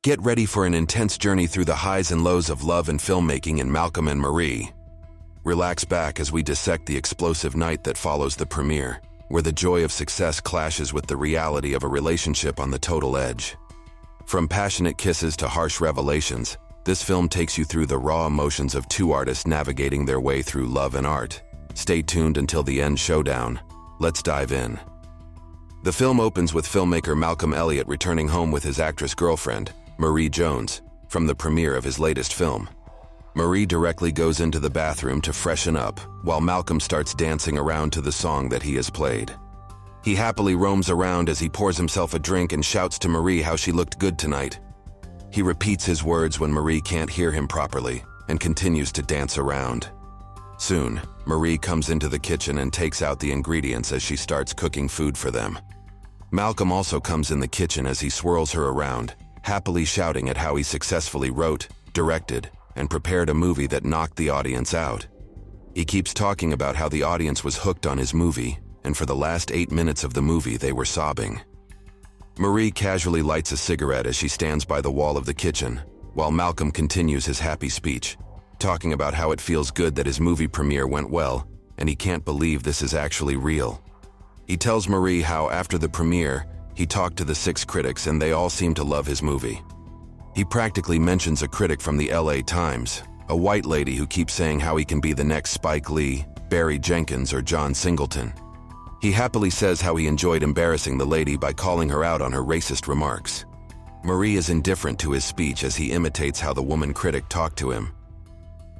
Get ready for an intense journey through the highs and lows of love and filmmaking in Malcolm and Marie. Relax back as we dissect the explosive night that follows the premiere, where the joy of success clashes with the reality of a relationship on the total edge. From passionate kisses to harsh revelations, this film takes you through the raw emotions of two artists navigating their way through love and art. Stay tuned until the end showdown. Let's dive in. The film opens with filmmaker Malcolm Elliott returning home with his actress girlfriend, Marie Jones, from the premiere of his latest film. Marie directly goes into the bathroom to freshen up, while Malcolm starts dancing around to the song that he has played. He happily roams around as he pours himself a drink and shouts to Marie how she looked good tonight. He repeats his words when Marie can't hear him properly and continues to dance around. Soon, Marie comes into the kitchen and takes out the ingredients as she starts cooking food for them. Malcolm also comes in the kitchen as he swirls her around, happily shouting at how he successfully wrote, directed, and prepared a movie that knocked the audience out. He keeps talking about how the audience was hooked on his movie, and for the last 8 minutes of the movie they were sobbing. Marie casually lights a cigarette as she stands by the wall of the kitchen, while Malcolm continues his happy speech, talking about how it feels good that his movie premiere went well, and he can't believe this is actually real. He tells Marie how after the premiere, he talked to the 6 critics and they all seem to love his movie. He practically mentions a critic from the LA Times, a white lady who keeps saying how he can be the next Spike Lee, Barry Jenkins, or John Singleton. He happily says how he enjoyed embarrassing the lady by calling her out on her racist remarks. Marie is indifferent to his speech as he imitates how the woman critic talked to him.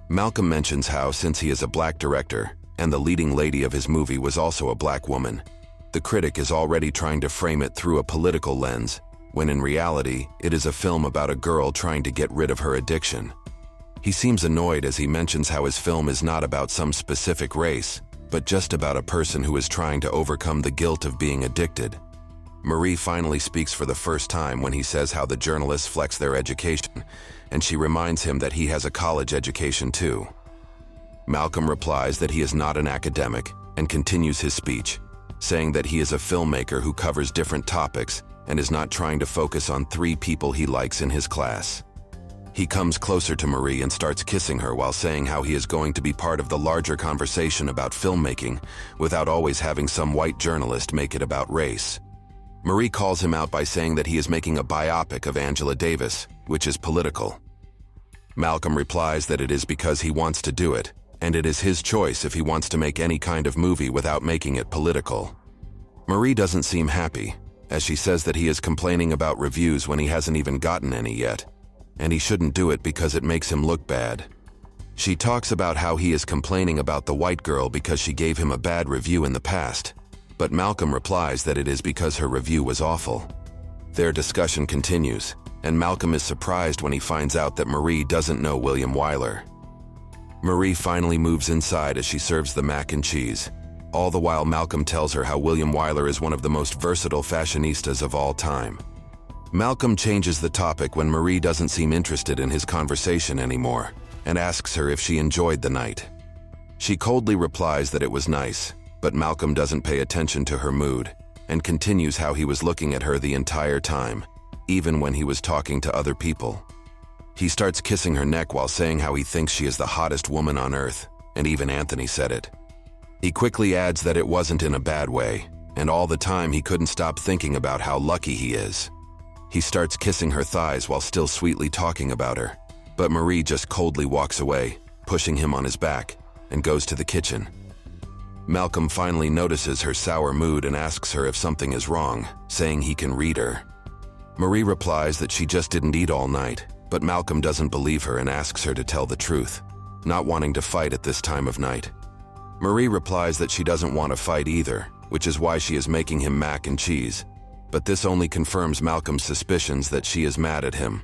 Malcolm mentions how, since he is a black director, and the leading lady of his movie was also a black woman, the critic is already trying to frame it through a political lens, when in reality, it is a film about a girl trying to get rid of her addiction. He seems annoyed as he mentions how his film is not about some specific race, but just about a person who is trying to overcome the guilt of being addicted. Marie finally speaks for the first time when he says how the journalists flex their education, and she reminds him that he has a college education too. Malcolm replies that he is not an academic and continues his speech, saying that he is a filmmaker who covers different topics and is not trying to focus on 3 people he likes in his class. He comes closer to Marie and starts kissing her while saying how he is going to be part of the larger conversation about filmmaking without always having some white journalist make it about race. Marie calls him out by saying that he is making a biopic of Angela Davis, which is political. Malcolm replies that it is because he wants to do it, and it is his choice if he wants to make any kind of movie without making it political. Marie doesn't seem happy, as she says that he is complaining about reviews when he hasn't even gotten any yet, and he shouldn't do it because it makes him look bad. She talks about how he is complaining about the white girl because she gave him a bad review in the past, but Malcolm replies that it is because her review was awful. Their discussion continues, and Malcolm is surprised when he finds out that Marie doesn't know William Wyler. Marie finally moves inside as she serves the mac and cheese. All the while Malcolm tells her how William Wyler is one of the most versatile fashionistas of all time. Malcolm changes the topic when Marie doesn't seem interested in his conversation anymore, and asks her if she enjoyed the night. She coldly replies that it was nice, but Malcolm doesn't pay attention to her mood, and continues how he was looking at her the entire time, even when he was talking to other people. He starts kissing her neck while saying how he thinks she is the hottest woman on earth, and even Anthony said it. He quickly adds that it wasn't in a bad way, and all the time he couldn't stop thinking about how lucky he is. He starts kissing her thighs while still sweetly talking about her, but Marie just coldly walks away, pushing him on his back, and goes to the kitchen. Malcolm finally notices her sour mood and asks her if something is wrong, saying he can read her. Marie replies that she just didn't eat all night, but Malcolm doesn't believe her and asks her to tell the truth, not wanting to fight at this time of night. Marie replies that she doesn't want to fight either, which is why she is making him mac and cheese, but this only confirms Malcolm's suspicions that she is mad at him.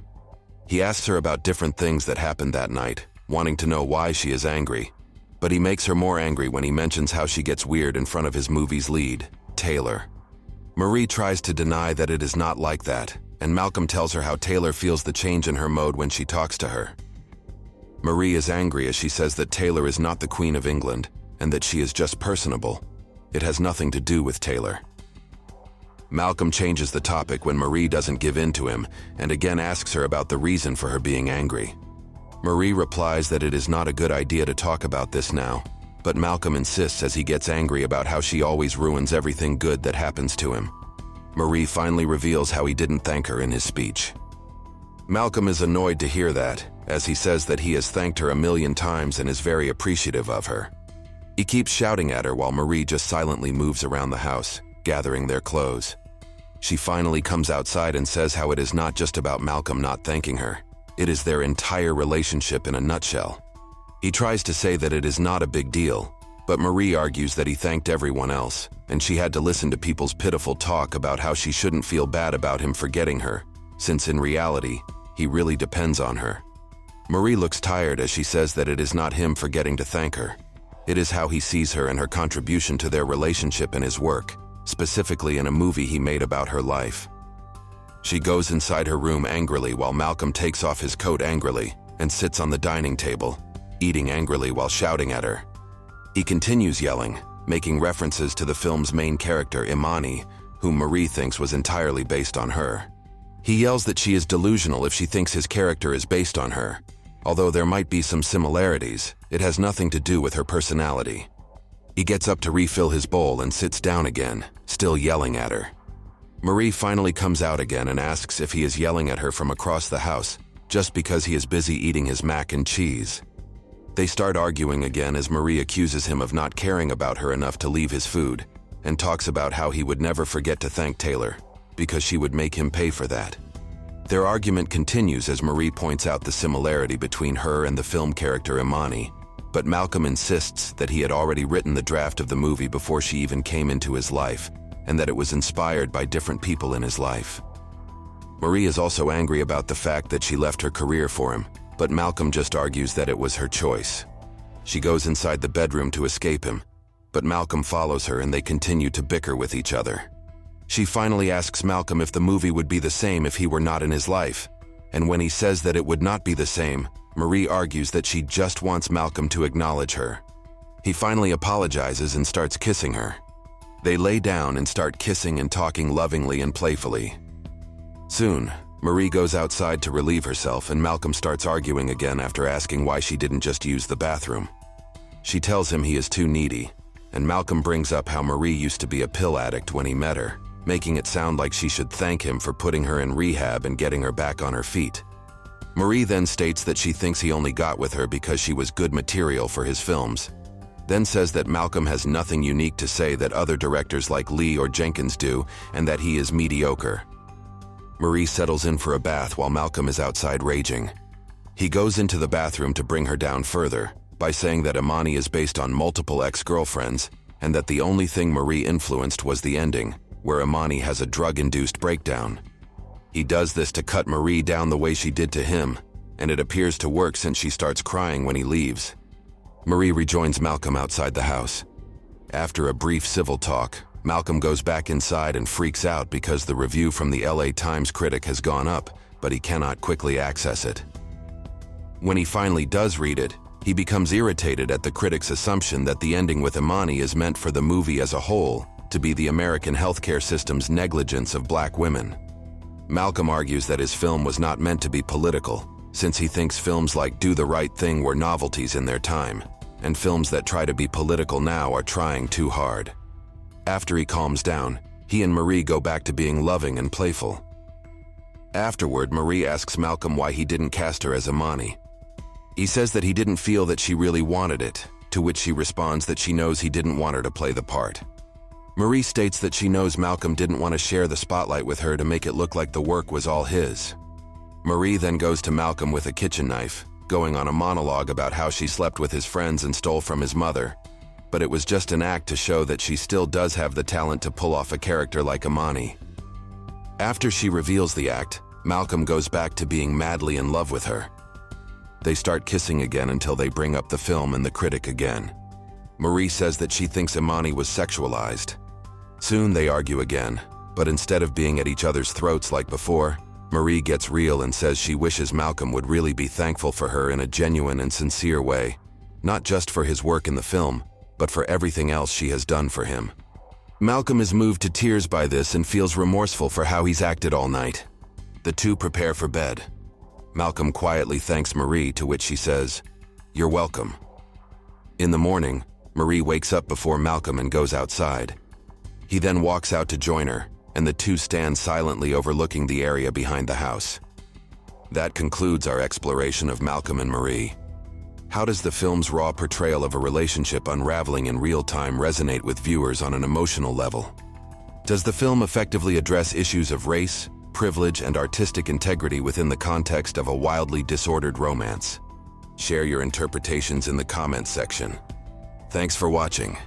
He asks her about different things that happened that night, wanting to know why she is angry, but he makes her more angry when he mentions how she gets weird in front of his movie's lead, Taylor. Marie tries to deny that it is not like that, and Malcolm tells her how Taylor feels the change in her mode when she talks to her. Marie is angry as she says that Taylor is not the Queen of England, and that she is just personable. It has nothing to do with Taylor. Malcolm changes the topic when Marie doesn't give in to him and again asks her about the reason for her being angry. Marie replies that it is not a good idea to talk about this now, but Malcolm insists as he gets angry about how she always ruins everything good that happens to him. Marie finally reveals how he didn't thank her in his speech. Malcolm is annoyed to hear that, as he says that he has thanked her 1,000,000 times and is very appreciative of her. He keeps shouting at her while Marie just silently moves around the house, gathering their clothes. She finally comes outside and says how it is not just about Malcolm not thanking her. It is their entire relationship in a nutshell. He tries to say that it is not a big deal, but Marie argues that he thanked everyone else, and she had to listen to people's pitiful talk about how she shouldn't feel bad about him forgetting her, since in reality, he really depends on her. Marie looks tired as she says that it is not him forgetting to thank her. It is how he sees her and her contribution to their relationship in his work, specifically in a movie he made about her life. She goes inside her room angrily while Malcolm takes off his coat angrily and sits on the dining table, eating angrily while shouting at her. He continues yelling, making references to the film's main character, Imani, whom Marie thinks was entirely based on her. He yells that she is delusional if she thinks his character is based on her. Although there might be some similarities, it has nothing to do with her personality. He gets up to refill his bowl and sits down again, still yelling at her. Marie finally comes out again and asks if he is yelling at her from across the house, just because he is busy eating his mac and cheese. They start arguing again as Marie accuses him of not caring about her enough to leave his food, and talks about how he would never forget to thank Taylor, because she would make him pay for that. Their argument continues as Marie points out the similarity between her and the film character Imani, but Malcolm insists that he had already written the draft of the movie before she even came into his life, and that it was inspired by different people in his life. Marie is also angry about the fact that she left her career for him, but Malcolm just argues that it was her choice. She goes inside the bedroom to escape him, but Malcolm follows her and they continue to bicker with each other. She finally asks Malcolm if the movie would be the same if he were not in his life, and when he says that it would not be the same, Marie argues that she just wants Malcolm to acknowledge her. He finally apologizes and starts kissing her. They lay down and start kissing and talking lovingly and playfully. Soon, Marie goes outside to relieve herself and Malcolm starts arguing again after asking why she didn't just use the bathroom. She tells him he is too needy, and Malcolm brings up how Marie used to be a pill addict when he met her, making it sound like she should thank him for putting her in rehab and getting her back on her feet. Marie then states that she thinks he only got with her because she was good material for his films, then says that Malcolm has nothing unique to say that other directors like Lee or Jenkins do, and that he is mediocre. Marie settles in for a bath while Malcolm is outside raging. He goes into the bathroom to bring her down further, by saying that Imani is based on multiple ex-girlfriends, and that the only thing Marie influenced was the ending, where Imani has a drug-induced breakdown. He does this to cut Marie down the way she did to him, and it appears to work since she starts crying when he leaves. Marie rejoins Malcolm outside the house. After a brief civil talk, Malcolm goes back inside and freaks out because the review from the LA Times critic has gone up, but he cannot quickly access it. When he finally does read it, he becomes irritated at the critic's assumption that the ending with Imani is meant for the movie as a whole to be the American healthcare system's negligence of black women. Malcolm argues that his film was not meant to be political, since he thinks films like Do the Right Thing were novelties in their time, and films that try to be political now are trying too hard. After he calms down, he and Marie go back to being loving and playful. Afterward, Marie asks Malcolm why he didn't cast her as Imani. He says that he didn't feel that she really wanted it, to which she responds that she knows he didn't want her to play the part. Marie states that she knows Malcolm didn't want to share the spotlight with her to make it look like the work was all his. Marie then goes to Malcolm with a kitchen knife, going on a monologue about how she slept with his friends and stole from his mother, but it was just an act to show that she still does have the talent to pull off a character like Imani. After she reveals the act, Malcolm goes back to being madly in love with her. They start kissing again until they bring up the film and the critic again. Marie says that she thinks Imani was sexualized. Soon they argue again, but instead of being at each other's throats like before, Marie gets real and says she wishes Malcolm would really be thankful for her in a genuine and sincere way, not just for his work in the film, but for everything else she has done for him. Malcolm is moved to tears by this and feels remorseful for how he's acted all night. The two prepare for bed. Malcolm quietly thanks Marie, to which she says, "You're welcome." In the morning, Marie wakes up before Malcolm and goes outside. He then walks out to join her, and the two stand silently overlooking the area behind the house. That concludes our exploration of Malcolm and Marie. How does the film's raw portrayal of a relationship unraveling in real time resonate with viewers on an emotional level? Does the film effectively address issues of race, privilege, and artistic integrity within the context of a wildly disordered romance? Share your interpretations in the comments section. Thanks for watching.